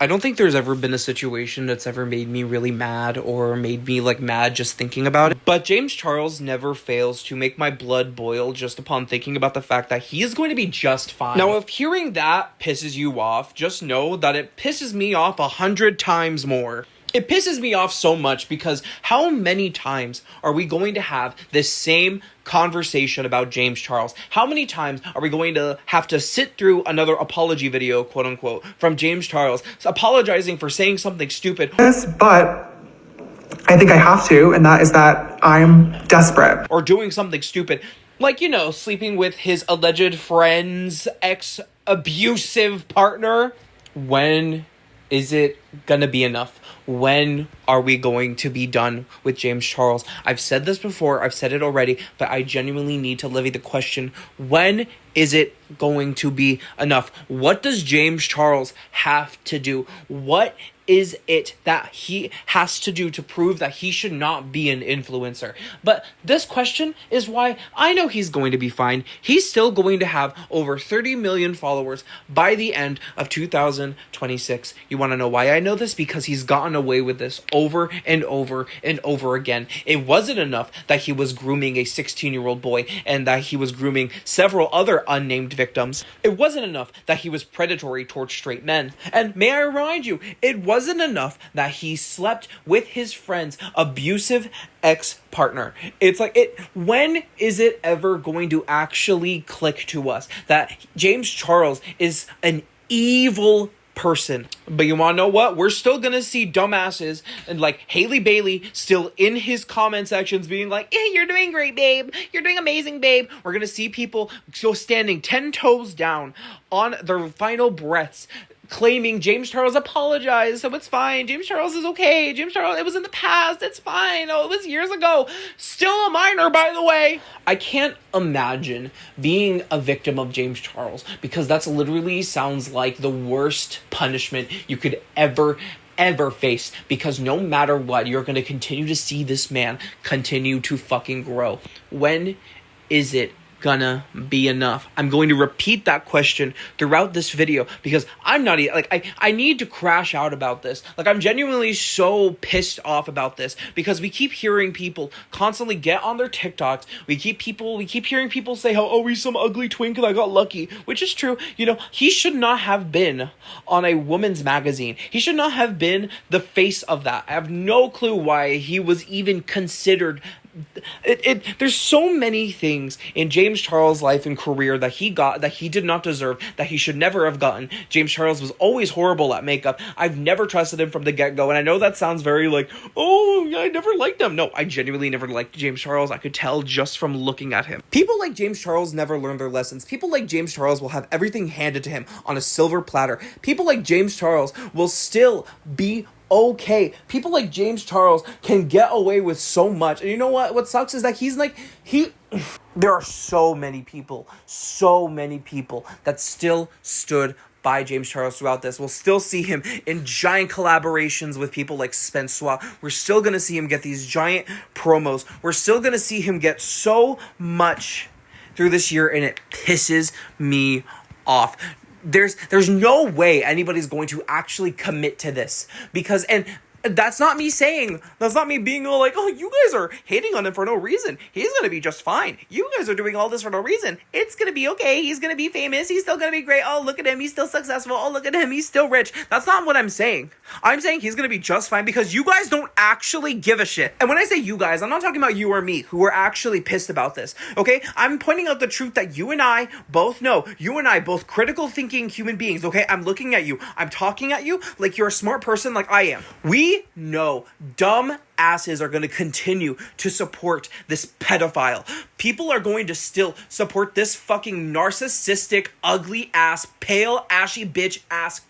I don't think there's ever been a situation that's ever made me really mad or made me like mad just thinking about it. But James Charles never fails to make my blood boil just upon thinking about the fact that he is going to be just fine. Now, if hearing that pisses you off, just know that it pisses me off 100 times more. It pisses me off so much because how many times are we going to have this same conversation about James Charles? How many times are we going to have to sit through another apology video, quote unquote, from James Charles, apologizing for saying something stupid? Yes, but I think I have to, and that is that I'm desperate. Or doing something stupid. Like, you know, sleeping with his alleged friend's ex-abusive partner. When is it gonna be enough? When are we going to be done with James Charles? I've said this before, I've said it already, but I genuinely need to levy the question, when is it going to be enough? What does James Charles have to do? What is it that he has to do to prove that he should not be an influencer? But this question is why I know he's going to be fine. He's still going to have over 30 million followers by the end of 2026. You want to know why I know this? Because he's gotten away with this over and over and over again. It wasn't enough that he was grooming a 16-year-old boy and that he was grooming several other unnamed victims. It wasn't enough that he was predatory towards straight men. And may I remind you, it wasn't enough that he slept with his friend's abusive ex-partner. It's like, when is it ever going to actually click to us that James Charles is an evil person? But you want to know what? We're still gonna see dumbasses and like Haley Bailey still in his comment sections being like, "Yeah, you're doing great, babe. You're doing amazing, babe." We're gonna see people still standing 10 toes down on their final breaths, claiming James Charles apologized, so it's fine. James Charles is okay. James Charles, it was in the past. It's fine. Oh, it was years ago. Still a minor, by the way. I can't imagine being a victim of James Charles because that's literally sounds like the worst punishment you could ever face, because no matter what, you're going to continue to see this man continue to fucking grow. When is it gonna be enough? I'm going to repeat that question throughout this video because I'm not like, I need to crash out about this. Like, I'm genuinely so pissed off about this because we keep hearing people constantly get on their TikToks. We keep hearing people say how, oh, he's some ugly twink and I got lucky, which is true. You know, he should not have been on a woman's magazine. He should not have been the face of that. I have no clue why he was even considered. There's so many things in James Charles' life and career that he got that he did not deserve, that he should never have gotten. James Charles was always horrible at makeup. I've never trusted him from the get-go, and I know that sounds very like, oh, I never liked him. No, I genuinely never liked James Charles. I could tell just from looking at him. People like James Charles never learn their lessons. People like James Charles will have everything handed to him on a silver platter. People like James Charles will still be okay. People like James Charles can get away with so much. And you know what sucks is that there are so many people that still stood by James Charles throughout this. We'll still see him in giant collaborations with people like Spence Swat. We're still going to see him get these giant promos. We're still going to see him get so much through this year, and it pisses me off. There's no way anybody's going to actually commit to this because, and that's not me being all like, oh, you guys are hating on him for no reason. He's going to be just fine. You guys are doing all this for no reason. It's going to be okay. He's going to be famous. He's still going to be great. Oh, look at him. He's still successful. Oh, look at him. He's still rich. That's not what I'm saying. I'm saying he's going to be just fine because you guys don't actually give a shit. And when I say you guys, I'm not talking about you or me who are actually pissed about this. Okay? I'm pointing out the truth that you and I both know. You and I, both critical thinking human beings. Okay? I'm looking at you. I'm talking at you like you're a smart person like I am. We know dumb asses are going to continue to support this pedophile. People are going to still support this fucking narcissistic, ugly ass, pale, ashy bitch ass.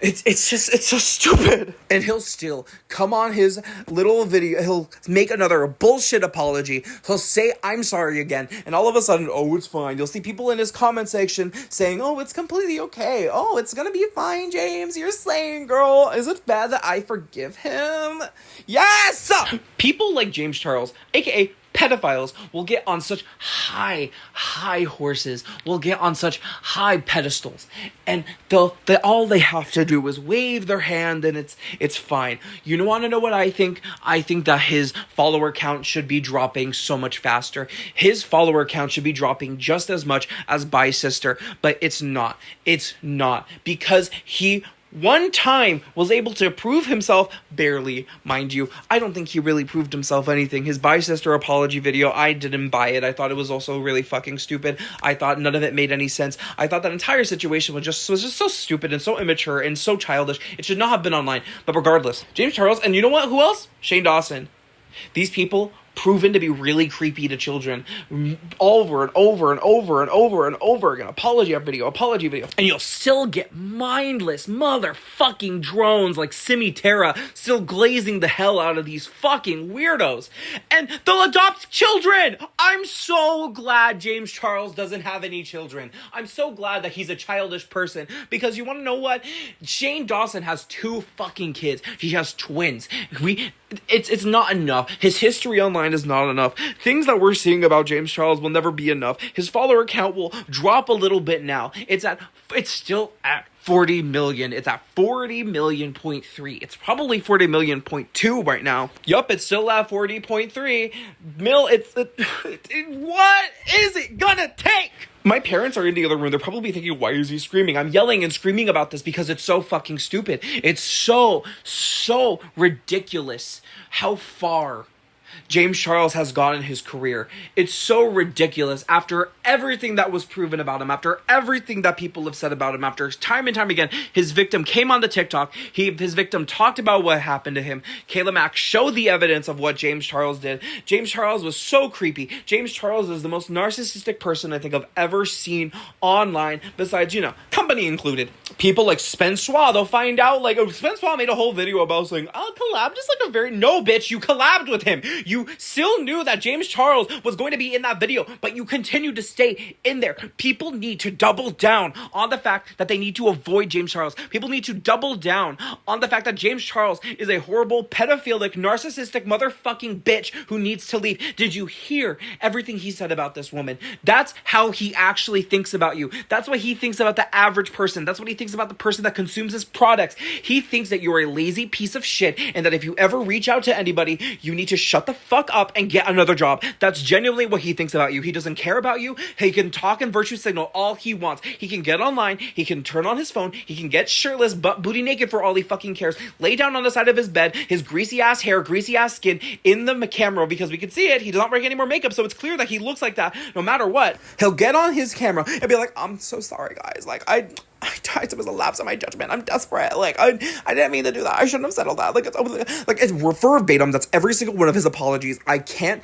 It's so stupid. And he'll still come on his little video. He'll make another bullshit apology. He'll say, I'm sorry again. And all of a sudden, oh, it's fine. You'll see people in his comment section saying, oh, it's completely okay. Oh, it's gonna be fine, James. You're slaying, girl. Is it bad that I forgive him? Yes! People like James Charles, aka pedophiles will get on such high horses, will get on such high pedestals, and all they have to do is wave their hand and it's fine. You want to know what I think? I think that his follower count should be dropping so much faster. His follower count should be dropping just as much as Bicister, but it's not. It's not, because he one time was able to prove himself, barely, mind you. I don't think he really proved himself anything. His Bicister apology video, I didn't buy it. I thought it was also really fucking stupid. I thought none of it made any sense. I thought that entire situation was just so stupid and so immature and so childish. It should not have been online. But regardless, James Charles, and you know what? Who else? Shane Dawson. These people proven to be really creepy to children over and over and over and over and over again. Apology video. And you'll still get mindless motherfucking drones like Simi Terra still glazing the hell out of these fucking weirdos. And they'll adopt children! I'm so glad James Charles doesn't have any children. I'm so glad that he's a childish person, because you want to know what? Shane Dawson has 2 fucking kids. He has twins. It's not enough. His history online is not enough. Things that we're seeing about James Charles will never be enough. His follower count will drop a little bit now. It's still at 40 million. It's at 40 million point 3. It's probably 40 million point 2 right now. Yup, it's still at 40.3 mil. What is it gonna take? My parents are in the other room. They're probably thinking, why is he screaming? I'm yelling and screaming about this because it's so fucking stupid. It's so ridiculous how far James Charles has gone in his career. It's so ridiculous after everything that was proven about him, after everything that people have said about him, after time and time again, his victim came on the TikTok, his victim talked about what happened to him. Kayla Mack showed the evidence of what James Charles did. James Charles was so creepy. James Charles is the most narcissistic person I think I've ever seen online, besides, company included. People like Spensois, they'll find out, Spensois made a whole video about saying, I'll collab, just like a very, no bitch, you collabed with him. You still knew that James Charles was going to be in that video, but you continued to stay in there. People need to double down on the fact that they need to avoid James Charles. People need to double down on the fact that James Charles is a horrible, pedophilic, narcissistic motherfucking bitch who needs to leave. Did you hear everything he said about this woman? That's how he actually thinks about you. That's what he thinks about the average person. That's what he thinks about the person that consumes his products. He thinks that you're a lazy piece of shit, and that if you ever reach out to anybody, you need to shut the fuck up and get another job. That's genuinely what he thinks about you. He doesn't care about you. He can talk and virtue signal all he wants. He can get online. He can turn on his phone. He can get shirtless, butt booty naked for all he fucking cares. Lay down on the side of his bed, his greasy ass hair, greasy ass skin in the camera, because we can see it. He does not wear any more makeup, so it's clear that he looks like that no matter what. He'll get on his camera and be like, I'm so sorry, guys. I tried to was a lapse in my judgment. I'm desperate. I didn't mean to do that. I shouldn't have said all that. It's verbatim. That's every single one of his apologies. I can't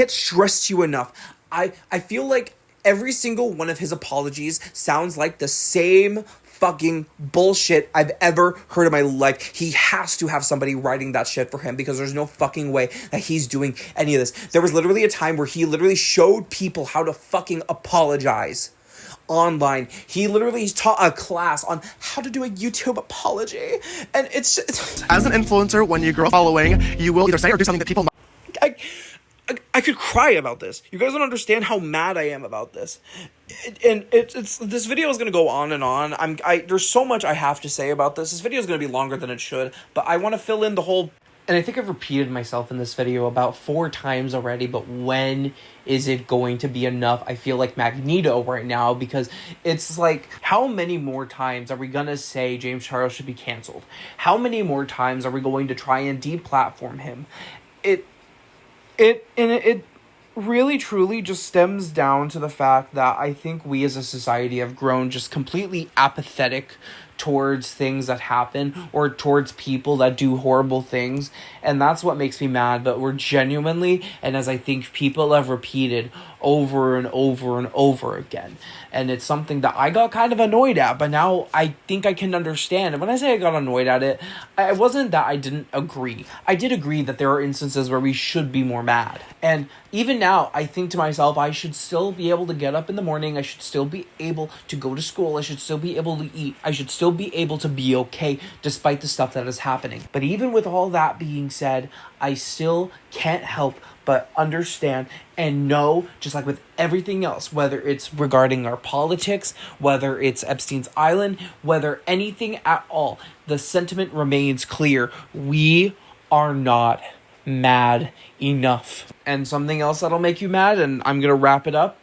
stress to you enough. I feel like every single one of his apologies sounds like the same fucking bullshit I've ever heard in my life. He has to have somebody writing that shit for him, because there's no fucking way that he's doing any of this. There was literally a time where he literally showed people how to fucking apologize online. He literally taught a class on how to do a YouTube apology, and it's as an influencer, when you grow a following, you will either say or do something that people I could cry about this. You guys don't understand how mad I am about this. And it's this video is going to go on and on. There's so much I have to say about this. This video is going to be longer than it should, but I want to fill in the whole. And I think I've repeated myself in this video about 4 times already, but when is it going to be enough? I feel like Magneto right now, because it's like, how many more times are we going to say James Charles should be canceled? How many more times are we going to try and deplatform him? It really truly just stems down to the fact that I think we as a society have grown just completely apathetic towards things that happen, or towards people that do horrible things, and that's what makes me mad. But we're genuinely, and as I think people have repeated over and over and over again, and it's something that I got kind of annoyed at, but now I think I can understand. And when I say I got annoyed at it, it wasn't that I didn't agree. I did agree that there are instances where we should be more mad, And even now, I think to myself, I should still be able to get up in the morning. I should still be able to go to school. I should still be able to eat. I should still be able to be okay despite the stuff that is happening. But even with all that being said, I still can't help but understand and know, just like with everything else, whether it's regarding our politics, whether it's Epstein's Island, whether anything at all, the sentiment remains clear. We are not mad enough. And something else that'll make you mad, and I'm gonna wrap it up,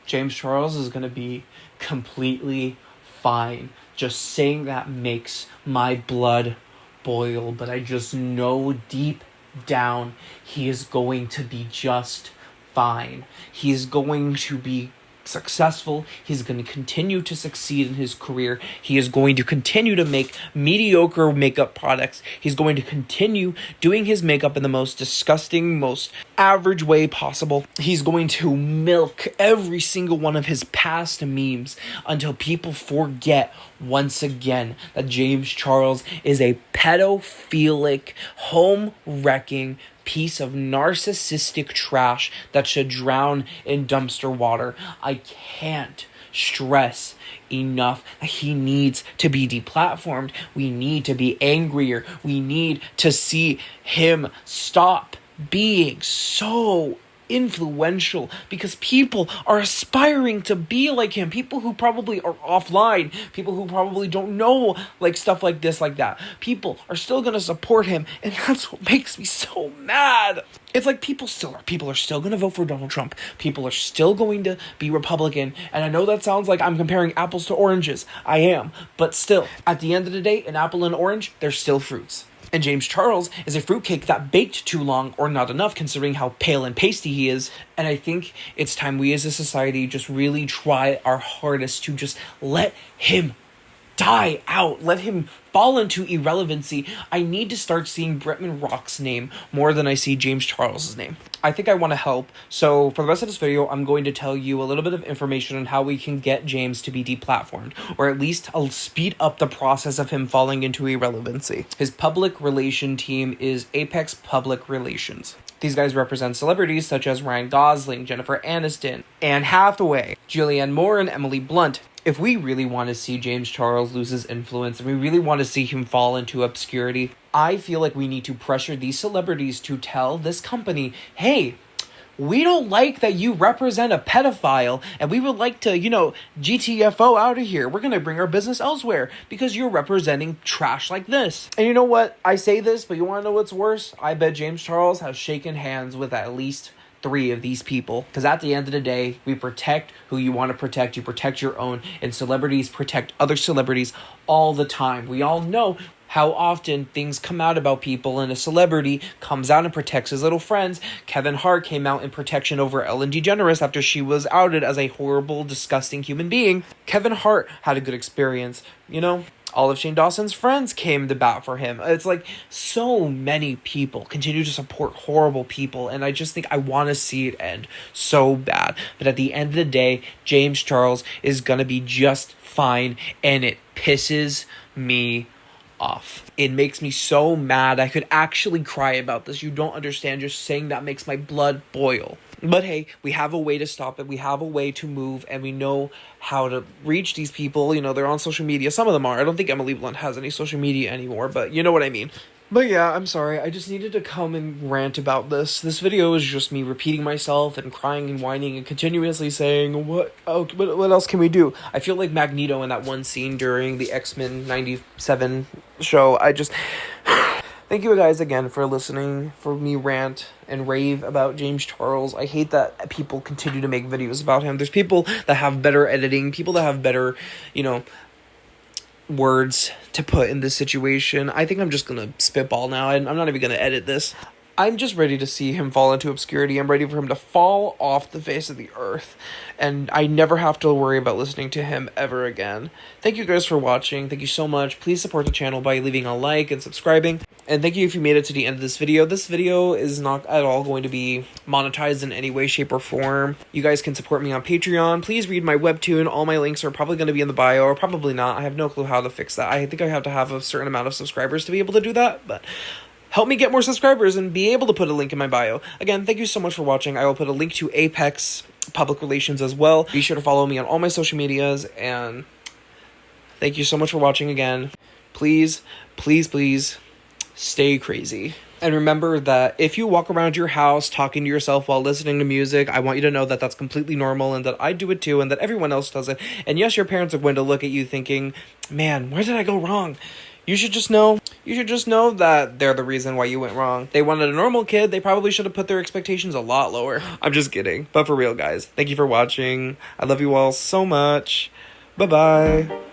James Charles is gonna be completely fine. Just saying that makes my blood boil, but I just know deep down he is going to be just fine. He is going to be successful. He's going to continue to succeed in his career. He is going to continue to make mediocre makeup products. He's going to continue doing his makeup in the most disgusting, most average way possible. He's going to milk every single one of his past memes until people forget once again that James Charles is a pedophilic, home-wrecking piece of narcissistic trash that should drown in dumpster water. I can't stress enough that he needs to be deplatformed. We need to be angrier. We need to see him stop being so influential, because people are aspiring to be like him. People who probably are offline, people who probably don't know like stuff like this, like that, people are still gonna support him, and that's what makes me so mad. It's like people are still gonna vote for Donald Trump. People are still going to be Republican, and I know that sounds like I'm comparing apples to oranges. I am, but still, at the end of the day, an apple and an orange, they're still fruits. And James Charles is a fruitcake that baked too long or not enough, considering how pale and pasty he is. And I think it's time we as a society just really try our hardest to just let him die out. Let him fall into irrelevancy. I need to start seeing Bretman Rock's name more than I see James Charles's name. I think I want to help. So for the rest of this video, I'm going to tell you a little bit of information on how we can get James to be deplatformed, or at least I'll speed up the process of him falling into irrelevancy. His public relation team is Apex Public Relations. These guys represent celebrities such as Ryan Gosling, Jennifer Aniston, Anne Hathaway, Julianne Moore, and Emily Blunt. If we really want to see James Charles lose his influence and we really want to see him fall into obscurity, I feel like we need to pressure these celebrities to tell this company, hey, we don't like that you represent a pedophile, and we would like to, GTFO out of here. We're going to bring our business elsewhere because you're representing trash like this. And you know what? I say this, but you want to know what's worse? I bet James Charles has shaken hands with at least 3 of these people, because at the end of the day, we protect who you want to protect. You protect your own, and celebrities protect other celebrities all the time. We all know how often things come out about people, and a celebrity comes out and protects his little friends. Kevin Hart came out in protection over Ellen DeGeneres after she was outed as a horrible, disgusting human being. Kevin Hart had a good experience, All of Shane Dawson's friends came to bat for him. It's like so many people continue to support horrible people, and I just think I want to see it end so bad. But at the end of the day, James Charles is going to be just fine, and it pisses me off. It makes me so mad. I could actually cry about this. You don't understand. Just saying that makes my blood boil. But hey, we have a way to stop it. We have a way to move, and we know how to reach these people. They're on social media. Some of them are. I don't think Emily Blunt has any social media anymore, but you know what I mean. But yeah, I'm sorry. I just needed to come and rant about this. This video is just me repeating myself and crying and whining and continuously saying, what else can we do? I feel like Magneto in that one scene during the X-Men 97 show. Thank you guys again for listening, for me rant and rave about James Charles. I hate that people continue to make videos about him. There's people that have better editing, people that have better, words to put in this situation. I think I'm just gonna spitball now, and I'm not even gonna edit this. I'm just ready to see him fall into obscurity. I'm ready for him to fall off the face of the earth, and I never have to worry about listening to him ever again. Thank you guys for watching. Thank you so much. Please support the channel by leaving a like and subscribing. And thank you if you made it to the end of this video. This video is not at all going to be monetized in any way, shape, or form. You guys can support me on Patreon. Please read my webtoon. All my links are probably going to be in the bio, or probably not. I have no clue how to fix that. I think I have to have a certain amount of subscribers to be able to do that, but help me get more subscribers and be able to put a link in my bio. Again, thank you so much for watching. I will put a link to Apex Public Relations as well. Be sure to follow me on all my social medias, and thank you so much for watching again. Please, please, please stay crazy. And remember that if you walk around your house talking to yourself while listening to music, I want you to know that that's completely normal and that I do it too and that everyone else does it. And yes, your parents are going to look at you thinking, man, where did I go wrong? You should just know that they're the reason why you went wrong. They wanted a normal kid. They probably should have put their expectations a lot lower. I'm just kidding. But for real, guys, thank you for watching. I love you all so much. Bye-bye.